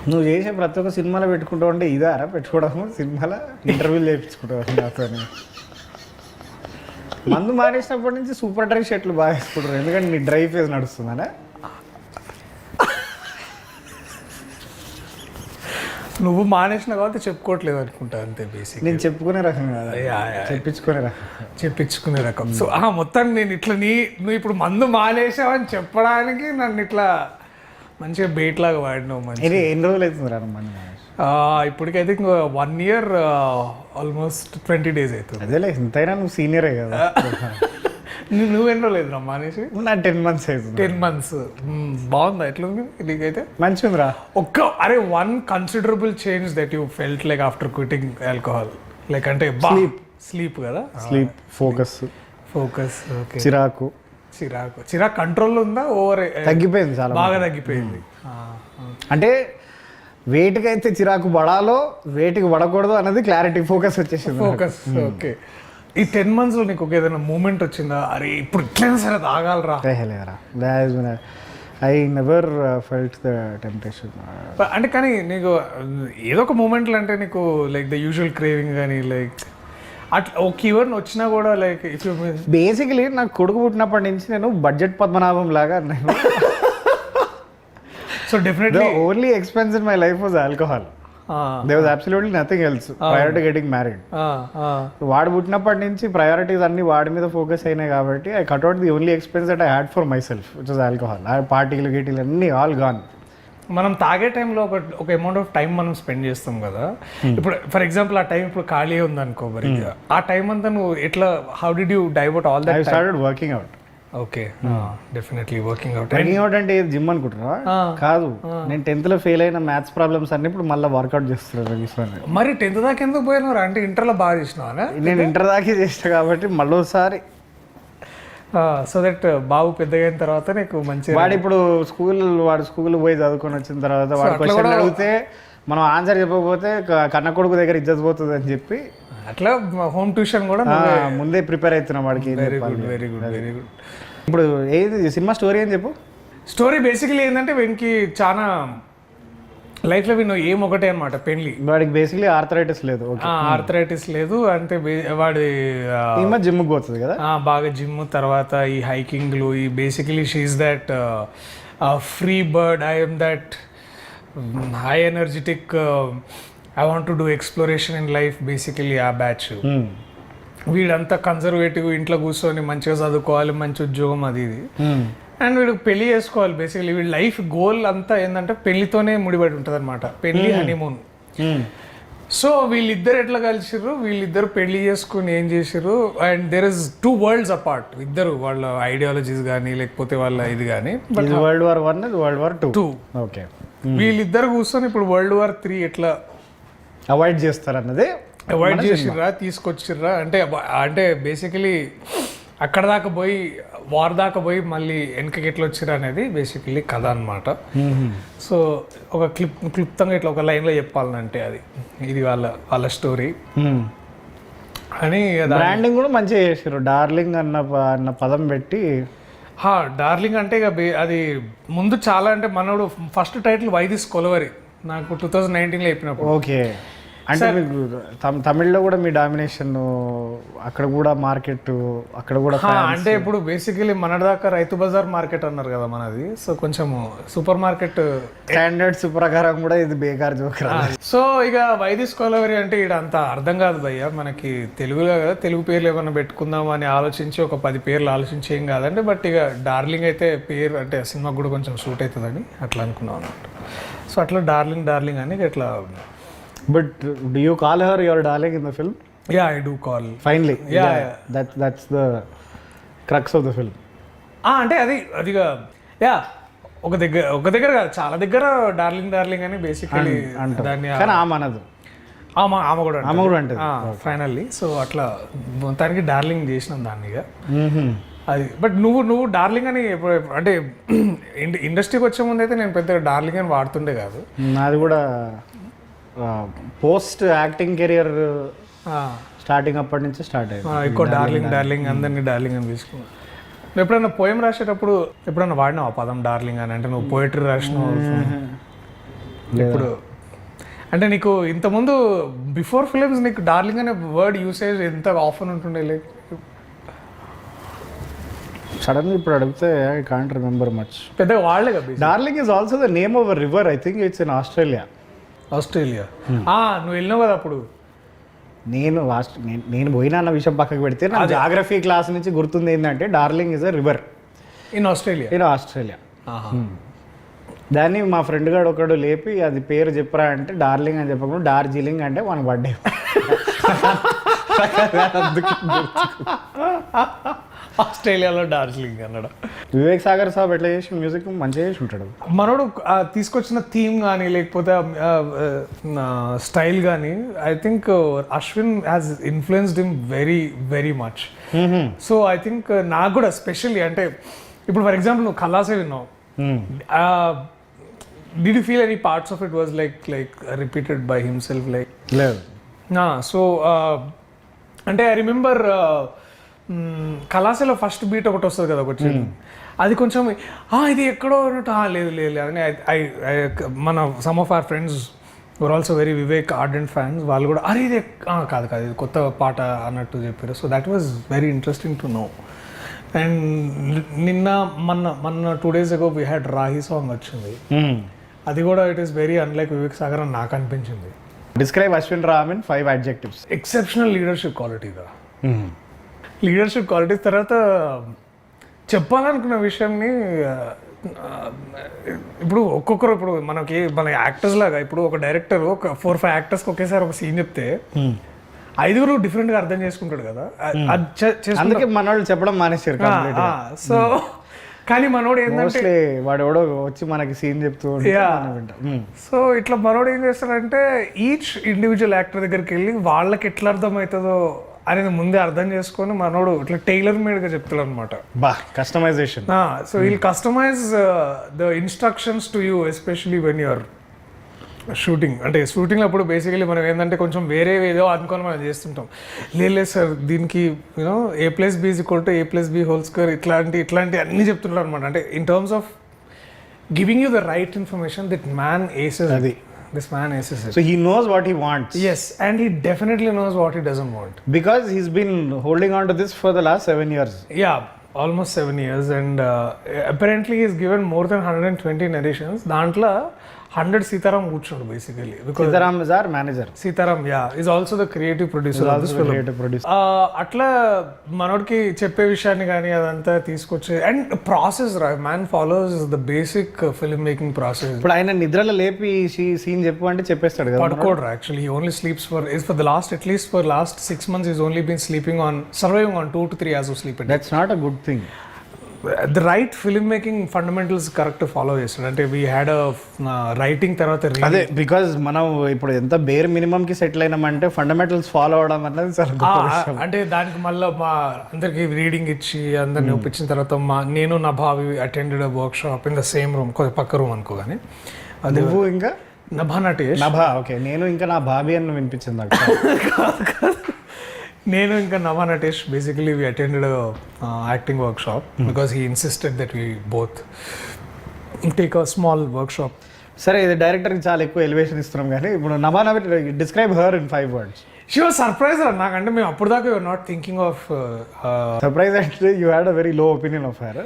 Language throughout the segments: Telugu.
నువ్వు చేసే ప్రతి ఒక్క సినిమాలో పెట్టుకుంటావు అంటే ఇదారా పెట్టుకోవడం సినిమాలో ఇంటర్వ్యూలు చేయించుకుంటావు నాతో. మందు మానేసినప్పటి నుంచి సూపర్ డ్రై షర్ట్లు బాగా వేసుకుంటారు, ఎందుకంటే నీ డ్రై ఫేజ్ నడుస్తుందనా? నువ్వు మానేసిన కాబట్టి చెప్పుకోవట్లేదు అనుకుంటా, అంతే బేసిక్. నేను చెప్పుకునే రకం కదా, చెప్పించుకునే రకం. సో మొత్తం నేను ఇట్లా నువ్వు ఇప్పుడు మందు మానేసావని చెప్పడానికి నన్ను ఇట్లా మంచిగా బేట్ లాగా వాడినావు. మంచి ఎన్ని రోజులు అవుతుంది రా మందు మానేసి? ఇప్పటికైతే ఇంకా 1 year ఆల్మోస్ట్ 20 days అవుతుంది. అదేలే, ఇంతైనా నువ్వు సీనియరే కదా. నువ్వు ఎన్నో లేదు రా మానేసి? నా 10 months అవుతుంది. 10 months. బాగుందా ఎట్లుంది నీకైతే? మంచిగా ఉందిరా. One considerable change that you felt like after quitting alcohol, like అంటే స్లీప్ కదా, స్లీప్, ఫోకస్. ఓకే. చిరాకు కంట్రోల్ ఉందా? ఓవర్ తగ్గిపోయింది, చాలా బాగా తగ్గిపోయింది. అంటే వేటికి అయితే చిరాకు పడాలో వేటికి పడకూడదు అన్నది క్లారిటీ, ఫోకస్ వచ్చేసింది. ఓకే. ఈ 10 months లో నీకు ఏదైనా మూమెంట్ వచ్చిందా, అరే ఇప్పుడు ఇట్లయినా సరే తాగాలరా? I never felt the temptation. అంటే కానీ నీకు ఏదో ఒక మూమెంట్లు అంటే నీకు లైక్ ద యూజువల్ క్రేవింగ్ కానీ లైక్ అట్లా ఒక ఈవెన్ వచ్చినా కూడా లైక్ ఇఫ్ యూ బేసికలీ నాకు కొడుకు పుట్టినప్పటి నుంచి నేను బడ్జెట్ పద్మనాభం లాగా నేను. So definitely only expense in my life was alcohol. There was absolutely nothing else prior to getting married. వాడు పుట్టినప్పటి నుంచి ప్రయారిటీస్ అన్ని వాడి మీద ఫోకస్ అయినాయి కాబట్టి I cut out the only expense that I had for my self which was alcohol. పార్టీలు గీటీలు అన్ని ఆల్ గాన్. మనం తాగే టైంలో ఒక అమౌంట్ ఆఫ్ టైం మనం స్పెండ్ చేస్తాం కదా. ఇప్పుడు ఫర్ ఎగ్జాంపుల్ ఆ టైం ఇప్పుడు ఖాళీ ఉందనుకో, మరి ఆ టైం అంతా నువ్వు ఎట్లా, how did you divert all that? I started working out. Okay, definitely working out. Working out అంటే జిమ్ అనుకుంటున్నా? కాదు, నేను 10th లో ఫెయిల్ అయిన మ్యాథ్స్ ప్రాబ్లమ్స్ అన్ని ఇప్పుడు మళ్ళీ వర్కౌట్ చేస్తున్నాను. మరి 10th దాకా ఎందుకు పోయినారు? అంటే ఇంటర్లో బాగా చేసినావా? నేను ఇంటర్ దాకా చేసిన కాబట్టి మళ్ళీ ఒకసారి. సో దట్ బాబు పెద్దగా అయిన తర్వాత నీకు మంచి వాడు ఇప్పుడు వాడు స్కూల్ పోయి చదువుకొని వచ్చిన తర్వాత వాడు క్వశ్చన్ అడిగితే మనం ఆన్సర్ చెప్పకపోతే కన్న కొడుకు దగ్గర ఇజ్జత్ పోతుంది అని చెప్పి అట్లా హోమ్ ట్యూషన్ కూడా ముందే ప్రిపేర్ అవుతున్నాం వాడికి. Very good. ఇప్పుడు ఏది సినిమా స్టోరీ అని చెప్పు. స్టోరీ బేసికలీ ఏంటంటే వీనికి చాలా లైఫ్లో వీళ్ళు ఏం ఒకటే అనమాట, పెళ్లి. వాడికి బేసికలీ ఆర్థరైటిస్ లేదు. ఆర్థరైటిస్ లేదు అంటే వాడి జిమ్కి పోతుంది కదా, బాగా జిమ్, తర్వాత ఈ హైకింగ్లు, ఈ basically she's that free bird, I'm that high energetic, I want to do exploration in life, basically ఆ బ్యాచ్. వీడంతా కన్జర్వేటివ్, ఇంట్లో కూర్చొని మంచిగా చదువుకోవాలి, మంచి ఉద్యోగం, అది ఇది. అండ్ వీడు పెళ్లి చేసుకోవాలి. బేసికలీ వీడి లైఫ్ గోల్ అంతా ఏంటంటే పెళ్లితోనే ముడిపడి ఉంటుంది అనమాట, పెళ్లి, హనీమూన్. సో వీళ్ళిద్దరు ఎట్లా కలిసిర్రు, వీళ్ళిద్దరు పెళ్లి చేసుకుని ఏం చేసిర్రు, and there is 2 worlds apart. ఇద్దరు వాళ్ళ ఐడియాలజీస్ కానీ లేకపోతే వాళ్ళ ఇది కానీ. World War I, World War II. Okay. వీళ్ళిద్దరు కూర్చొని ఇప్పుడు World War III ఎట్లా అవాయిడ్ చేస్తారన్నది, అవాయిడ్ చేసిర్రా, తీసుకొచ్చిర్రా, అంటే బేసికలీ అక్కడ దాకా పోయి వార్ దాకా పోయి మళ్ళీ వెనకకి ఎట్లా వచ్చిర్రా అనేది బేసికలీ కథ అనమాట. సో ఒక క్లుప్తంగా ఇట్లా ఒక లైన్లో చెప్పాలంటే ఇది వాళ్ళ స్టోరీ అని. బ్రాండింగ్ కూడా మంచిగా చేసారు, డార్లింగ్ అన్న పదం పెట్టి. డార్లింగ్ అంటే ఇక అది ముందు చాలా, అంటే మనోడు first title why this Kolaveri నాకు 2019లో చెప్పినప్పుడు. ఓకే, అంటే మీకు తమిళ్లో కూడా మీ డామినేషన్ అక్కడ కూడా మార్కెట్, అక్కడ కూడా అంటే ఇప్పుడు బేసికలీ మనదాకా రైతు బజార్ మార్కెట్ అన్నారు కదా మనది. సో కొంచెం సూపర్ మార్కెట్ స్టాండర్డ్స్ ప్రకారం కూడా ఇది బేకార్ జోకర్. సో ఇక వైదిస్ కొలవరి అంటే ఇక్కడ అంత అర్థం కాదు భయ్య మనకి, తెలుగులో కదా, తెలుగు పేర్లు ఏమైనా పెట్టుకుందాం అని ఆలోచించి ఒక 10 పేర్లు ఆలోచించి ఏం కాదంటే, బట్ ఇక డార్లింగ్ అయితే పేరు అంటే సినిమాకి కూడా కొంచెం సూట్ అవుతుందని అట్లా అనుకున్నాం అన్నమాట. సో అట్లా డార్లింగ్ అని ఇట్లా. But do you call her your darling in the film? Yeah, I do call. Finally. Yeah. That's the crux of the film. అంటే అదిగా ఒక దగ్గర కాదు, చాలా దగ్గర డార్లింగ్ అని బేసికలీ దాన్ని. కానీ ఆమె అనదు, ఆమె కూడా అంటది ఫైనల్లీ. సో అట్లా మొత్తానికి డార్లింగ్ చేసినాం దాన్ని ఇక అది. బట్ నువ్వు డార్లింగ్ అని అంటే ఇండస్ట్రీకి వచ్చే ముందు అయితే నేను పెద్ద డార్లింగ్ అని వాడుతుండే కాదు. నాది కూడా పోస్ట్ యాక్టింగ్ కెరియర్ స్టార్టింగ్ అప్పటి నుంచి స్టార్ట్ అయ్యింది. ఎక్కువ డార్లింగ్ అందరినీ డార్లింగ్ అని తీసుకున్నాను. నువ్వు ఎప్పుడైనా పోయం రాసేటప్పుడు ఎప్పుడైనా వాడినావు ఆ పదం డార్లింగ్ అని? అంటే నువ్వు పోయిటరీ రాసినావు, ఇప్పుడు అంటే నీకు ఇంతకుముందు బిఫోర్ ఫిలిమ్స్ నీకు డార్లింగ్ అనే వర్డ్ యూసేజ్ ఎంత ఆఫన్ ఉంటుండే లైక్ సడన్గా ఇప్పుడు అడిగితే ఐ కాంట్ రిమెంబర్ మచ్. పెద్దగా వాళ్ళే కదా. Darling is also the name of a river, I think it's in Australia. నువ్వు వెళ్ళినావు కదా అప్పుడు. నేను పోయినా అన్న విషయం పక్కకు పెడితే నా జాగ్రఫీ క్లాస్ నుంచి గుర్తుంది ఏంటంటే darling is a river in Australia. దాన్ని మా ఫ్రెండ్ గారు ఒకడు లేపి అది పేరు చెప్పరా అంటే డార్లింగ్ అని చెప్పకుండా డార్జిలింగ్ అంటే మనకు పడ్డే. ఆస్ట్రేలియాలో డార్జిలింగ్ అన్నాడు. వివేక్ సాగర్ సాబ్ ఎట్లా చేసి మ్యూజిక్ మంచిగా చేసి ఉంటాడు. మనోడు తీసుకొచ్చిన థీమ్ కానీ లేకపోతే స్టైల్ కానీ I think Ashwin has influenced him very very much. So I think నాకు కూడా స్పెషల్లీ అంటే ఇప్పుడు ఫర్ ఎగ్జాంపుల్ నువ్వు ఖలాసే విన్నావు. Did you feel any parts of it was like repeated by himself like? లేదు. So అంటే ఐ రిమెంబర్ కళాశాలలో ఫస్ట్ బీట్ ఒకటి వస్తుంది కదా ఒకటి, అది కొంచెం ఇది ఎక్కడో అన్నట్టు లేదు లేదు అని మన some of our friends were also very Vivek ardent fans, వాళ్ళు కూడా అరే ఇది కాదు ఇది కొత్త పాట అన్నట్టు చెప్పారు. So that was very interesting to know. And మొన్న 2 days ago we had Rahi song వచ్చింది. అది కూడా it is very unlike Vivek Sagar అని నాకు అనిపించింది. Describe Ashwin Ram in 5 adjectives. Exceptional leadership క్వాలిటీగా. లీడర్షిప్ క్వాలిటీస్ తర్వాత చెప్పాలనుకున్న విషయంని ఇప్పుడు ఒక్కొక్కరు ఇప్పుడు మన యాక్టర్స్ లాగా ఇప్పుడు ఒక డైరెక్టర్ ఒక 4-5 యాక్టర్స్కి ఒకేసారి ఒక సీన్ చెప్తే 5 డిఫరెంట్గా అర్థం చేసుకుంటాడు కదా. అందుకే మనోళ్ళు చెప్పడం మానేశారు. సో కానీ మనోడు ఏంటంటే వాడు ఎవడో వచ్చి మనకి సీన్ చెప్తూ. సో ఇట్లా మనోడు ఏం చేస్తాడంటే ఈచ్ ఇండివిజువల్ యాక్టర్ దగ్గరికి వెళ్ళి వాళ్ళకి ఎట్లా అర్థమవుతుందో అనేది ముందే అర్థం చేసుకొని మనోడు ఇట్లా టైలర్ మేడ్గా చెప్తాడు అనమాట. Customization. So we'll customize the instructions to you especially when you're shooting. అంటే షూటింగ్ అప్పుడు బేసికలీ మనం ఏంటంటే కొంచెం వేరే ఏదో అనుకోని మనం చేస్తుంటాం. లేదు సార్ దీనికి యూనో A+B=A+B² ఇట్లాంటి అన్నీ చెప్తుంటారు అనమాట. అంటే in terms of giving you the right information that man aces అది. This man aces it. So he knows what he wants. Yes, and he definitely knows what he doesn't want. Because he's been holding on to this for the last 7 years. Yeah, almost 7 years, and apparently he's given more than 120 narrations. Dantla 100 Sitaram కూర్చోడు basically. Because Sitaram is our manager. Sitaram, yeah, is also the creative producer of this film. Creative producer. అట్లా మనోడికి చెప్పే విషయాన్ని కానీ అదంతా తీసుకొచ్చే and process man follows the basic film making process. ఇప్పుడు ఆయన నిద్రలో లేపి సీన్ చెప్పు అంటే చెప్పేస్తాడు కదా. పడుకోడు actually. He only sleeps for the last at least for last 6 months he's only been surviving on 2 to 3 hours of sleep a day. That's not a good thing. The right film making fundamentals correct follow చేస్తాడు. అంటే వీ హ్యాడ్ రైటింగ్ తర్వాత అదే బికాజ్ మనం ఇప్పుడు ఎంత బేర్ మినిమం కి సెటిల్ అయినామంటే ఫండమెంటల్స్ ఫాలో అవడం అనేది చాలా అంటే దానికి మళ్ళీ మా అందరికి రీడింగ్ ఇచ్చి అందరిని ఒప్పించిన తర్వాత నేను నా భావి attended work shop in the same room, పక్క రూమ్ అనుకో. కానీ నువ్వు ఇంకా నభా నటేష్. ఓకే. నేను ఇంకా నా భావి అని వినిపించింది. కాదు నేను ఇంకా Nava Natesh basically we attended acting workshop because he insisted that we both take a small workshop. సరే ఇది డైరెక్టర్కి చాలా ఎక్కువ ఎలివేషన్ ఇస్తున్నాం కానీ ఇప్పుడు Nava describe her in 5 words. She was surprise నాకంటే మేము అప్పుడు దాకా you are not thinking of surprise అంటే you had a very low opinion of her.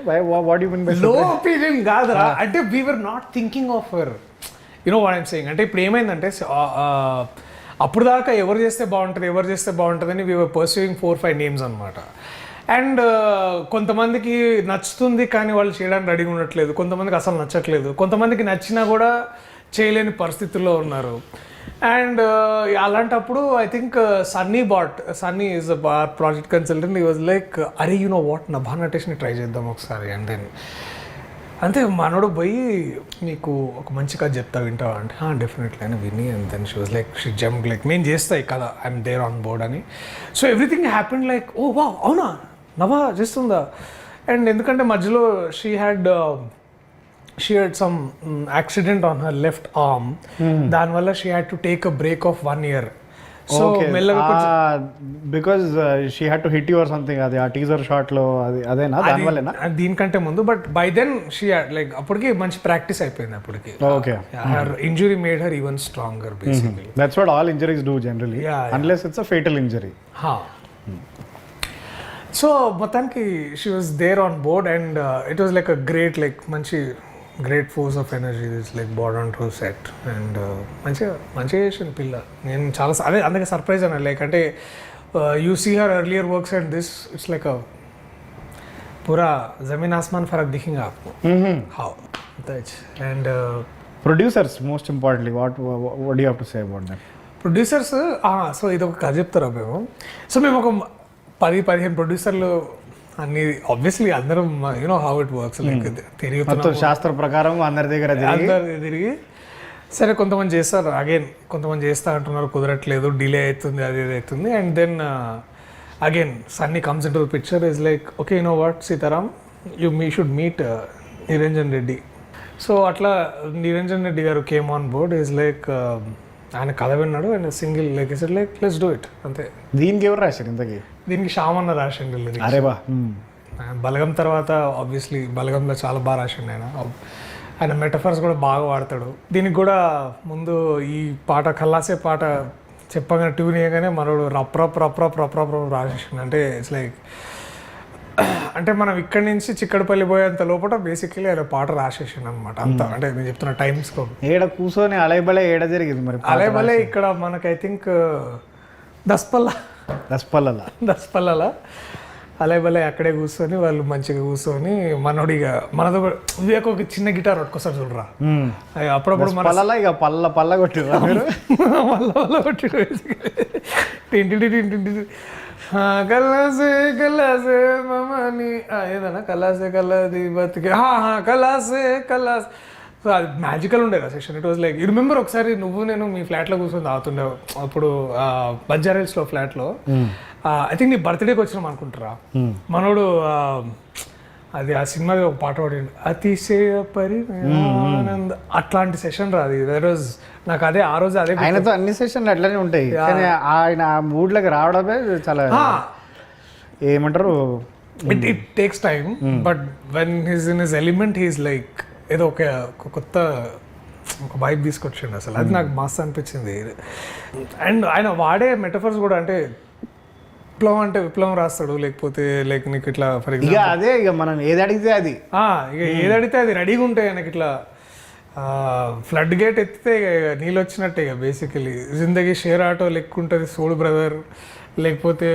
What you mean by low opinion? కాదురా, అంటే we were not thinking of her. You know what I'm saying. అంటే ఇప్పుడు ఏమైందంటే అప్పుడు దాకా ఎవరు చేస్తే బాగుంటుంది అని వీఆర్ పర్సూయింగ్ 4-5 names అనమాట. అండ్ కొంతమందికి నచ్చుతుంది కానీ వాళ్ళు చేయడానికి రెడీగా ఉండట్లేదు, కొంతమందికి అసలు నచ్చట్లేదు, కొంతమందికి నచ్చినా కూడా చేయలేని పరిస్థితుల్లో ఉన్నారు. అండ్ అలాంటప్పుడు I think Sunny is project consultant. He was like అరే యు నో వాట్ నభా నటేష్ని ట్రై చేద్దాం ఒకసారి. అండ్ దెన్ అంతే మనోడు పోయి నీకు ఒక మంచి కథ చెప్తా వింటావా అంటే డెఫినెట్లీ అని విని. And then she was like she jump like నేను చేస్తా ఈ కథ, ఐఎమ్ దేర్ ఆన్ బోర్డ్ అని. So everything happened like oh wow అవునా నవా చేస్తుందా. అండ్ ఎందుకంటే మధ్యలో she had some accident on her left arm. దానివల్ల she had to take a break of 1 year. So మెల్లగా because she had to hit you or something, అది ఆ టీజర్ షాట్ లో అది అదేనా దానివల్లనా? దీనికంటే ముందు, but by then she like అప్పటికి మంచి ప్రాక్టీస్ అయిపోయింది అప్పటికి. Okay, her injury made her even stronger basically. That's what all injuries do generally, unless it's a fatal injury. So మొత్తానికి she was there on board and it was like a great, like మంచి great force of energy this like board on to set. And మంచిగా చేసిన పిల్ల. నేను చాలా అదే అందుకే సర్ప్రైజ్ అన్నా, లైక్ అంటే you see her earlier works and this it's like పూరా జమీన్ ఆస్మాన్ ఫరక్ దిఖేగా ఆప్కో. How and producers most importantly what you have to say about that? Producers, so ఇది ఒక కథ చెప్తారా మేము. సో మేము ఒక 10-15 ప్రొడ్యూసర్లు అన్ని, ఆబ్వియస్లీ అందరం you know how it works, like మొత్తం శాస్త్ర ప్రకారం అందరి దగ్గర తిరిగి సరే కొంతమంది చేస్తారు, అగైన్ కొంతమంది చేస్తా అంటున్నారు, కుదరట్లేదు, డిలే అవుతుంది, అది ఇది అవుతుంది. And then again Sunny comes in to the picture, is like okay you know what Sitaram, me should meet Niranjan Reddy. So అట్లా నిరంజన్ రెడ్డి గారు came on board. Is like ఆయన కథ విన్నాడు and single like is like let's do it అంతే. దీనికి ఎవరు రాశారు ఇంతకీ? దీనికి శ్యామన్న రాసిండు. అరే బా, బలగం తర్వాత ఆబ్వియస్లీ బలగంలో చాలా బాగా రాసిండు ఆయన మెటఫర్స్ కూడా బాగా వాడతాడు. దీనికి కూడా ముందు ఈ పాట కల్లాసే పాట చెప్పగానే ట్యూన్ చేయగానే మనోడు రప్ రాసేసిండు. అంటే ఇట్స్ లైక్ అంటే మనం ఇక్కడి నుంచి చిక్కడపల్లి పోయేంత లోపల బేసికలీ ఆయన పాట రాసేసిండు అనమాట అంతా. అంటే నేను చెప్తున్న టైం స్కోప్ ఏడ కూర్చొని అలైబలే ఏడ జరిగింది మరి? అలైబలే ఇక్కడ మనకు ఐ థింక్ దస్పల్లలా అలైబలే అక్కడే కూర్చొని వాళ్ళు మంచిగా కూర్చొని మనోడిగా మనతో వివేక్ ఒక చిన్న గిటార్ పట్టుకోసారి చూడరా, అప్పుడప్పుడు మన ఇక పల్ల కొట్టిరా పల్ల కొట్టిడు కల్లాసే కల్లాసే మమని ఏదన్నా కల్లాసే కల్లాది బతికే కల్లాసే కల్లాస్. సో అది మ్యాజికల్ ఉండేది ఆ session. It was like you remember ఒకసారి నువ్వు నేను మీ ఫ్లాట్లో కూర్చొని తాగుతుండే అప్పుడు బంజారాహిల్స్లో ఫ్లాట్లో. ఐ థింక్ నీ బర్త్డేకి వచ్చినాం అనుకుంటారా, మనోడు అది ఆ సినిమాది ఒక పాట పాడిండు, అతిశయ పరిణానంద, అట్లాంటి సెషన్ రాదు. నాకు అదే ఆ రోజు అదే ఆయనతో అన్ని సెషన్లు అట్లనే ఉంటాయి, కానీ ఆయన ఆ మూడ్లోకి రావడమే చాలా ఏమంటారు, it takes time. But when he's in his element he's like ఏదో ఒక కొత్త ఒక వైబ్ తీసుకొచ్చిండు అసలు. అది నాకు మస్తు అనిపించింది. అండ్ ఆయన వాడే మెటఫర్స్ కూడా, అంటే విప్లవం అంటే విప్లవం రాస్తాడు, లేకపోతే లైక్ నీకు ఇట్లా ఫర్ ఎగ్జాంపుల్ అదే ఇక మనం ఏది అడిగితే అది ఇక ఏది అడిగితే అది రెడీగా ఉంటాయి. ఆయనకి ఇట్లా ఫ్లడ్ గేట్ ఎత్తితే నీళ్ళు వచ్చినట్టే ఇక బేసికలీ. జిందగీ షేర్ ఆటో లెక్క ఉంటుంది సోడు బ్రదర్, లేకపోతే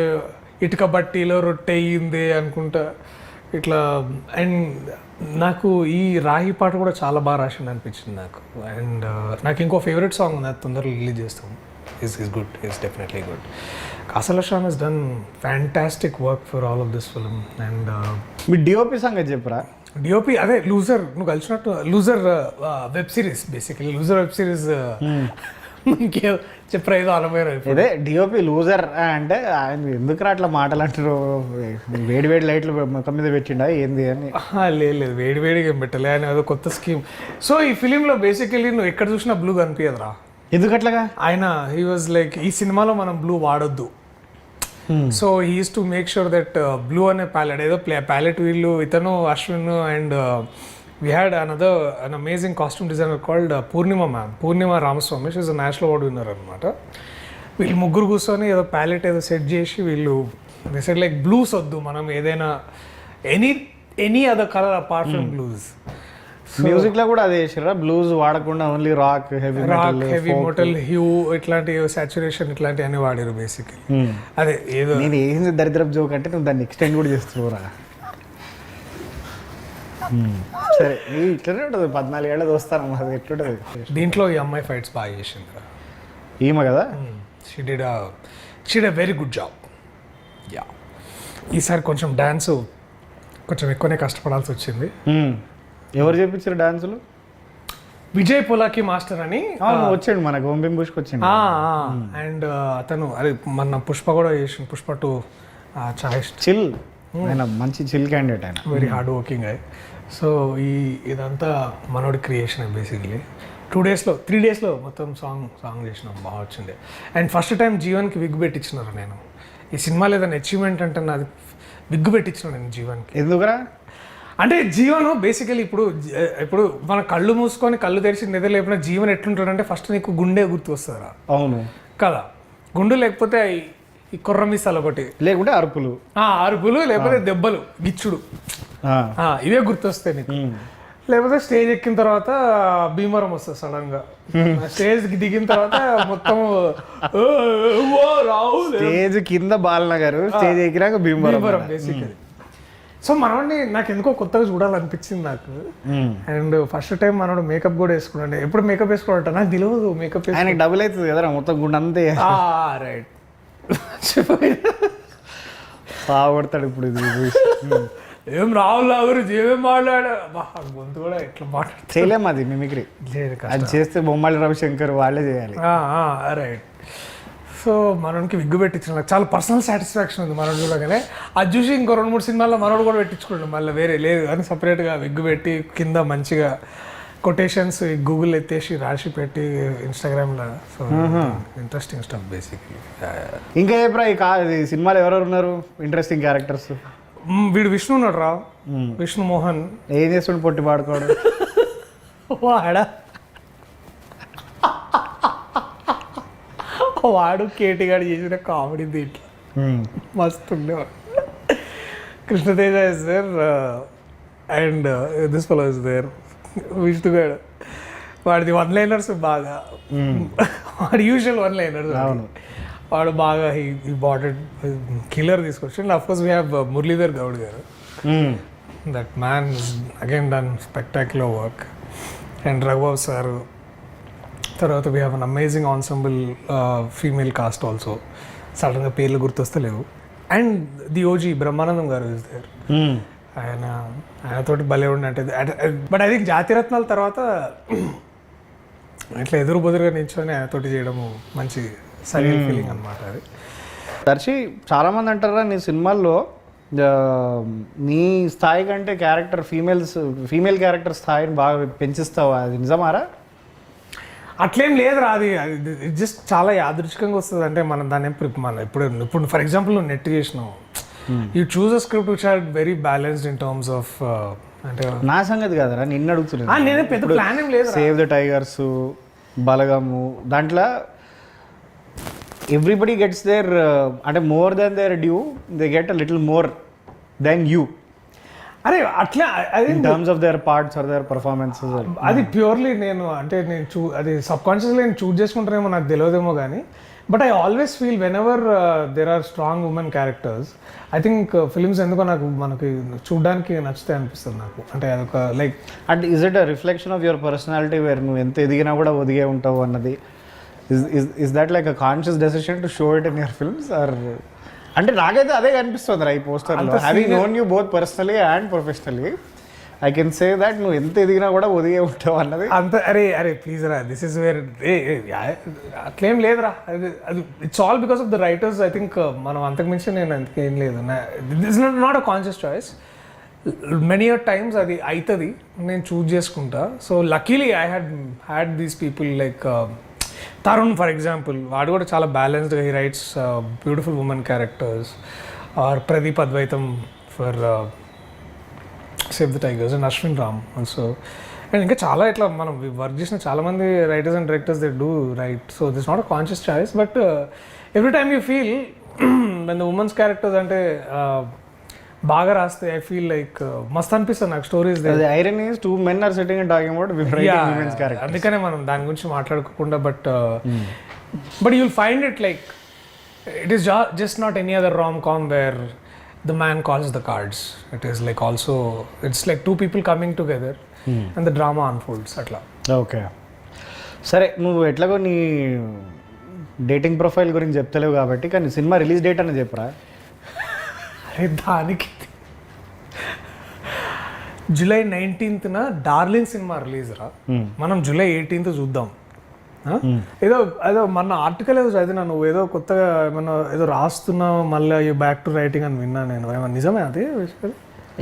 ఇటుక బట్టీలో రొట్టె అయ్యింది అనుకుంటా ఇట్లా. అండ్ నాకు ఈ రాహి పాట కూడా చాలా బాగా రాసింది అనిపించింది నాకు. అండ్ నాకు ఇంకో ఫేవరెట్ సాంగ్ ఉంది, అది తొందరగా రిలీజ్ చేస్తాం. Is good, is definitely good. Kasala Shyam has done fantastic work for all of this film. And మీ డిఓపి సంగతి చెప్పరా? డిఓపి అదే లూజర్, నువ్వు కలిసినట్టు loser web series, basically loser web series చెప్పరా ఏదో అనుభవం. అదే డిఓపి లూజర్ అంటే ఆయన ఎందుకు అట్లా మాటలు అంటారు, వేడి వేడి లైట్లు ముఖం మీద పెట్టిండా ఏంది అని? లేదు వేడివేడిగా ఏం పెట్టలే, ఆయన ఏదో కొత్త స్కీమ్. సో ఈ ఫిలింలో బేసికలీ నువ్వు ఎక్కడ చూసినా బ్లూ కనిపించదురా. ఎందుకట్లాగా? ఆయన హీ వాజ్ లైక్ ఈ సినిమాలో మనం బ్లూ వాడొద్దు. So he is to make sure that blue అనే ప్యాలెట్ ఏదో ప్యాలెట్ వీళ్ళు ఇతను Ashwin and we had an amazing costume designer called Purnima Ramaswamy. She is a national award winner అనమాట. వీళ్ళు ముగ్గురు కూర్చొని ఏదో ప్యాలెట్ ఏదో సెట్ చేసి వీళ్ళు దే సెడ్ లైక్ బ్లూస్ వద్దు, మనం ఏదైనా any other colour apart from blues. Music లో కూడా అదే చేసారా, బ్లూస్ వాడకుండా only rock heavy metal hue ఇట్లాంటి సాచురేషన్ ఇట్లాంటి అన్ని వాడారు బేసిక్లీ. అదే ఏదో నేను ఏంది దరిద్రపు జోక్ అంటే నువ్వు దాన్ని ఎక్స్టెండ్ కూడా చేస్తున్నావురా. సరే ఇట్లనే ఉంటుంది, 14 ఏళ్ళ దోస్తాను అది ఎట్లుంటుంది. దీంట్లో ఈ అమ్మాయి ఫైట్స్ బాగా చేసింది ఈమె కదా. She did a very good job. Yeah ఈసారి కొంచెం డ్యాన్స్ కొంచెం ఎక్కువనే కష్టపడాల్సి వచ్చింది. ఎవరు చేపించారు డాన్సులు? విజయ్ పొలాకి మాస్టర్ అని వచ్చాడు మనకు, ఓం బింబుష్కి వచ్చింది. అండ్ అతను అదే మన పుష్ప కూడా చేసిండు, పుష్ప 2 చిల్, ఆయన మంచి చిల్ క్యాండిడేట్, ఆయన వెరీ హార్డ్ వర్కింగ్ అయ్యి. సో ఇదంతా మనోడి క్రియేషన్ బేసిక్లీ. 2 daysలో 3 daysలో మొత్తం సాంగ్ చేసినాం, బాగా వచ్చింది. అండ్ ఫస్ట్ టైం జీవన్కి విగ్ పెట్టించినారు. నేను ఈ సినిమాలో ఏదైనా అచీవ్మెంట్ అంటే నాది విగ్ పెట్టించిన నేను జీవన్కి. ఎందుకురా? అంటే జీవన్ బేసికలీ ఇప్పుడు మన కళ్ళు మూసుకొని కళ్ళు తెరిచి నిద్ర లేపిన జీవన్ ఎట్లుంటాడంటే ఫస్ట్ నీకు గుండె గుర్తు వస్తుందా? అవును కదా, గుండు లేకపోతే ఈ కుర్ర మిసాలు ఒకటి, లేకుంటే అరుపులు, లేకపోతే దెబ్బలు, గిచ్చుడు, ఇవే గుర్తొస్తాయి నీకు. లేకపోతే స్టేజ్ ఎక్కిన తర్వాత భీమవరం వస్తుంది సడన్ గా. స్టేజ్ దిగిన తర్వాత మొత్తం స్టేజ్ కింద బాలనగర్, స్టేజ్ ఎక్కినాక భీమవరం బేసికలీ. సో మనోడిని నాకు ఎందుకో కొత్తగా చూడాలనిపించింది నాకు. అండ్ ఫస్ట్ టైం మనోడు మేకప్ కూడా వేసుకున్నాడు. ఎప్పుడు మేకప్ వేసుకోవట నాకు తెలియదు. మేకప్ ఆయనకి డబుల్ అవుతుంది కదా మొత్తం గుండె అంతే. రైట్ బాగుపడతాడు ఇప్పుడు. ఇది ఏం రాహుల్ గురించి ఏమేం మాట్లాడా, గొంతు కూడా ఎట్లా మాట్లాడు చేయలేము, అది మిమిక్రీ లేదు. అది చేస్తే బొమ్మాలి రవిశంకర్ వాళ్ళే చేయాలి. రైట్. సో మనోడికి విగ్గు పెట్టించిన నాకు చాలా పర్సనల్ సాటిస్ఫాక్షన్ ఉంది. మనోడు చూడగానే అది చూసి ఇంకో 2-3 సినిమాల్లో మనోడు కూడా పెట్టించుకోండి, మళ్ళీ వేరే లేదు అని సపరేట్గా విగ్గు పెట్టి కింద మంచిగా కొటేషన్స్ గూగుల్ ఎత్తేసి రాసి పెట్టి ఇన్స్టాగ్రామ్లో. So interesting stuff basically. ఇంకా ఈ సినిమాలో ఎవరెవరు ఉన్నారు ఇంట్రెస్టింగ్ క్యారెక్టర్స్? వీడు విష్ణు ఉన్నాడు రా, విష్ణు మోహన్. ఏం చేస్తుండు పొట్టి పాడుకోవడం? వాడు కేటీగాడు చేసిన కామెడీ దీంట్లో మస్తు ఉండేవాడు. Krishnateja is there and this fellow is there. విష్ణుగాడు వాడిది 1-liners బాగా, వాడి యూజువల్ 1-liners. వాడు బాగా ఈ బాటెడ్ కిల్లర్ తీసుకొచ్చి. And of course we have Muralidhar Goud garu. That man is again done spectacular work. And Raghubabu sir. తర్వాత we have an amazing ensemble female cast also. సడన్గా పేర్లు గుర్తొస్తలేవు. And the OG Brahmanandam garu is there. ఆయనతోటి భలే ఉండే. అంటే బట్ ఐ థింక్ జాతిరత్నాల తర్వాత ఇట్లా ఎదురుబెదురుగా నిల్చొని ఆయనతోటి చేయడము మంచి సరైన ఫీలింగ్ అనమాట అది. దర్శి చాలామంది అంటారా నీ సినిమాల్లో నీ స్థాయి కంటే ఫీమేల్ క్యారెక్టర్ స్థాయిని బాగా పెంచిస్తావా? అది నిజమారా? అట్లేం లేదురా, అది జస్ట్ చాలా యాదృచ్ఛికంగా వస్తుంది. అంటే మనం దాన్ని ఇప్పుడు ఫర్ ఎగ్జాంపుల్ నువ్వు నెట్ చేసినావు, you choose a script which are very balanced in terms of. అంటే నా సంగతి కాదరా, నిన్ను అడుగుతున్నా. నేను పెద్ద ప్లాన్ ఏం లేదు. సేవ్ ద టైగర్స్, బలగము, దాంట్లో ఎవ్రీబడి గెట్స్ దేర్ అంటే more than their due, they get a little more than you. అరే అట్లా అది in terms of their parts or their performances. అది ప్యూర్లీ నేను అది సబ్ కాన్షియస్లీ నేను చూజ్ చేసుకుంటానేమో నాకు తెలియదేమో కానీ, but I always feel whenever there are strong women characters, I think films ఎందుకో మనకి చూడడానికి నచ్చుతాయి అనిపిస్తుంది నాకు. అంటే అదొక like and is it a reflection of your personality where నువ్వు ఎంత ఎదిగినా కూడా ఒదిగే ఉంటావు అన్నది? Is that like a conscious decision to show it in your films or? అంటే నాకైతే అదే కనిపిస్తుంది రా ఈ పోస్టర్లో. Having known you both personally and professionally, I can say that నువ్వు ఎంత ఎదిగినా కూడా ఒదిగే ఉంటావు అన్నది. అంత అరే ప్లీజ్ రా, దిస్ ఇస్ వేర్ అట్లేం లేదురా. అది it's all because of the writers. I think మనం అంతకుమించి నేను అంతకేం లేదు. This is not a conscious choice. Many times అది అవుతుంది, నేను చూజ్ చేసుకుంటా. So luckily I had these people like Tarun for example. వాడు కూడా చాలా బ్యాలెన్స్డ్గా he writes beautiful women characters. Or Pradeep Advaitham for save the tigers and Ashwin Ram also. And ఇంకా చాలా ఇట్లా మనం వర్క్ చేసిన చాలామంది writers and directors they do right. So this not a conscious choice, but every time you feel when the women's characters అంటే బాగా రాస్తే ఐ ఫీల్ లైక్ మస్త్ అనిపిస్తుంది నాకు stories. Iron is 2 men are sitting and talking about women's characters. అందుకనే మనం దాని గురించి మాట్లాడుకోకుండా, but you'll find it like it is just not any other rom-com where the man calls the cards. It is like also it's like 2 people coming together and the drama unfolds atla. Okay సరే, నువ్వు ఎట్లాగో నీ డేటింగ్ ప్రొఫైల్ గురించి చెప్తలేవు కాబట్టి, కానీ సినిమా రిలీజ్ డేట్ అని చెప్పరా? అరే దానికి July 19th darling cinema release రా. మనం July 18th చూద్దాం. ఏదో మన ఆర్టికల్ ఏదో చదివినా, నువ్వు ఏదో కొత్తగా ఏమన్నా ఏదో రాస్తున్నావు మళ్ళీ బ్యాక్ టు రైటింగ్ అని విన్నా నేను. ఏమన్నా నిజమే అది?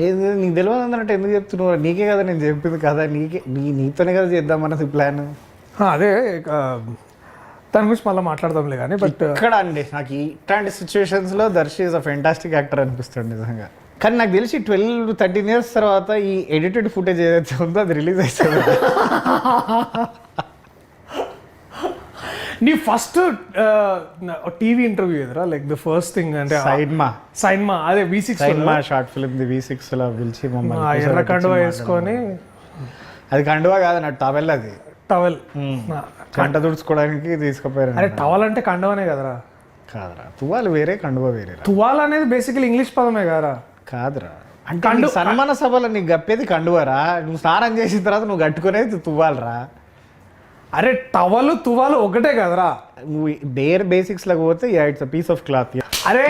ఏది నీకు తెలియదు అన్నట్టు ఎందుకు చెప్తున్నావు? నీకే కదా నేను చెప్పింది కదా, నీతోనే కదా చేద్దాం అన్నది ప్లాన్. అదే దాని గురించి మళ్ళీ మాట్లాడదాంలే కానీ బట్ ఇక్కడ అండి నాకు ఇట్లాంటి సిచ్యువేషన్స్లో Darshi is a fantastic actor అనిపిస్తాడు నిజంగా. కానీ నాకు తెలిసి 12-13 ఇయర్స్ తర్వాత ఈ ఎడిటెడ్ ఫుటేజ్ ఏదైతే ఉందో అది రిలీజ్ అవుతుంది. నీ ఫస్ట్ టీవీ ఇంటర్వ్యూ ఎదురా లైక్ ద ఫస్ట్ థింగ్ అంటే సైన్మా అదే V6 సైన్మా షార్ట్ ఫిల్మ్ ది V6లో పిలిచి మమ్మల్ని ఎర్ర కండువా వేసుకొని, అది కండువా కాదు నా టవల్, అది టవల్ కంట తుడుచుకోవడానికి తీసుకుపోయారు. అరే టవల్ అంటే కండువనే కదరా? కాదురా, తువ్వాలు వేరే కండువా వేరే. తువాల్ అనేది బేసికలీ ఇంగ్లీష్ పదమే కదరా? కాదురా, అంటే సన్మాన సభలో నీకు గప్పేది కండువరా, నువ్వు స్నానం చేసిన తర్వాత నువ్వు కట్టుకునేది తువ్వాలరా. అరే టవల్ తువాలు ఒకటే కదరా? నువ్వు బేర్ బేసిక్స్ లాగా పోతే ఇట్స్ పీస్ ఆఫ్ క్లాత్. అరే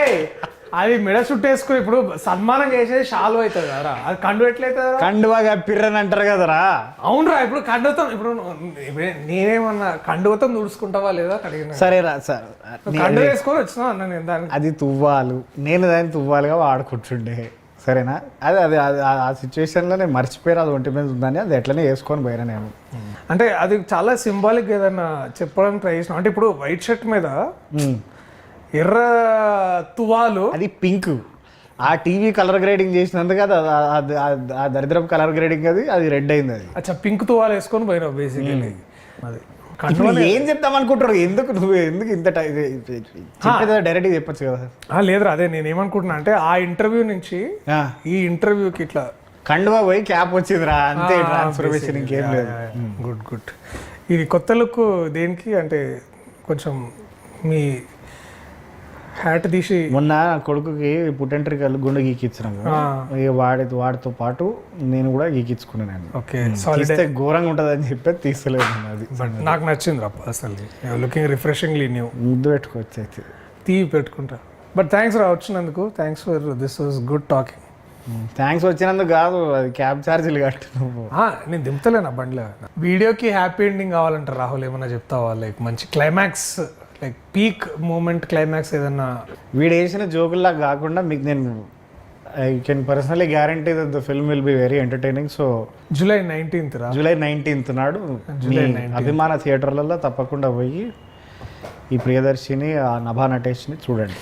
అది మెడ చుట్టేసుకుని ఇప్పుడు సన్మానం చేసేది షాలు అవుతుంది కదరా, అది కండు ఎట్లయితుంది? కండువా కప్పిర్రని అంటారు కదరా. అవునరా, ఇప్పుడు కండుతో ఇప్పుడు నేనేమన్నా కండువతో తుడుచుకుంటావా లేదా అడిగిన. సరేరా సార్, కండు వేసుకొని వచ్చినా అన్న నేను దాన్ని. అది తువ్వాలు, నేను దాన్ని తువ్వాలుగా వాడుకుంటుండే, సరేనా? అదే అదే ఆ సిచ్యువేషన్లో నేను మర్చిపోయారు అది ఒంటి మీద ఉందని, అది ఎట్లనే వేసుకొని పోయినా నేను. అంటే అది చాలా సింబాలిక్ ఏదన్నా చెప్పడానికి ట్రై చేసిన. అంటే ఇప్పుడు వైట్ షర్ట్ మీద ఎర్ర తువాలు, అది పింక్. ఆ టీవీ కలర్ గ్రేడింగ్ చేసినందుకు ఆ దరిద్రపు కలర్ గ్రేడింగ్ అది రెడ్ అయింది. అది అచ్చా పింక్ తువాలు వేసుకొని పోయినావు బేసికలీ. అది ఏం చెప్తాం అనుకుంటారు, ఎందుకు ఇంత డైరెక్ట్గా చెప్పొచ్చు కదా. లేదురా, అదే నేను ఏమనుకుంటున్నా అంటే ఆ ఇంటర్వ్యూ నుంచి ఈ ఇంటర్వ్యూకి ఇట్లా కండువా పోయి క్యాప్ వచ్చిందిరా, అంతే ట్రాన్స్ఫర్మేషన్, ఇంకేం లేదు. Good good. ఇది కొత్త లుక్ దేనికి అంటే కొంచెం మీ హ్యాట్ తీసి మొన్న కొడుకుకి పుట్టెంట్రికలు గుండె గీకిచ్చినాము, ఇక వాడితో పాటు నేను కూడా గీకించుకున్నాను. ఓకే, ఘోరంగా ఉంటుంది అని చెప్పి తీస్తలేదు. అది నాకు నచ్చింది రా అసలు, లుకింగ్ రిఫ్రెషింగ్లీ న్యూ. ముద్దు పెట్టుకోవచ్చు అయితే, తీవి పెట్టుకుంటా. బట్ థ్యాంక్స్ రా వచ్చినందుకు, thanks for this was good talking. Thanks వచ్చినందుకు కాదు, అది క్యాబ్ ఛార్జీలు కట్టు. నేను దింపుతలేనా బండిలో. వీడియోకి హ్యాపీ ఎండింగ్ కావాలంటారు రాహుల్, ఏమన్నా చెప్తావా? లైక్ మంచి climax, like peak moment climax ఏదన్నా. వీడు వేసిన జోకుల్లా కాకుండా మీకు నేను I can personally guarantee that the film will be very entertaining. So July 19th July 19th నాడు అభిమాన థియేటర్లలో తప్పకుండా పోయి ఈ ప్రియదర్శిని, ఆ నభా నటేష్ని చూడండి.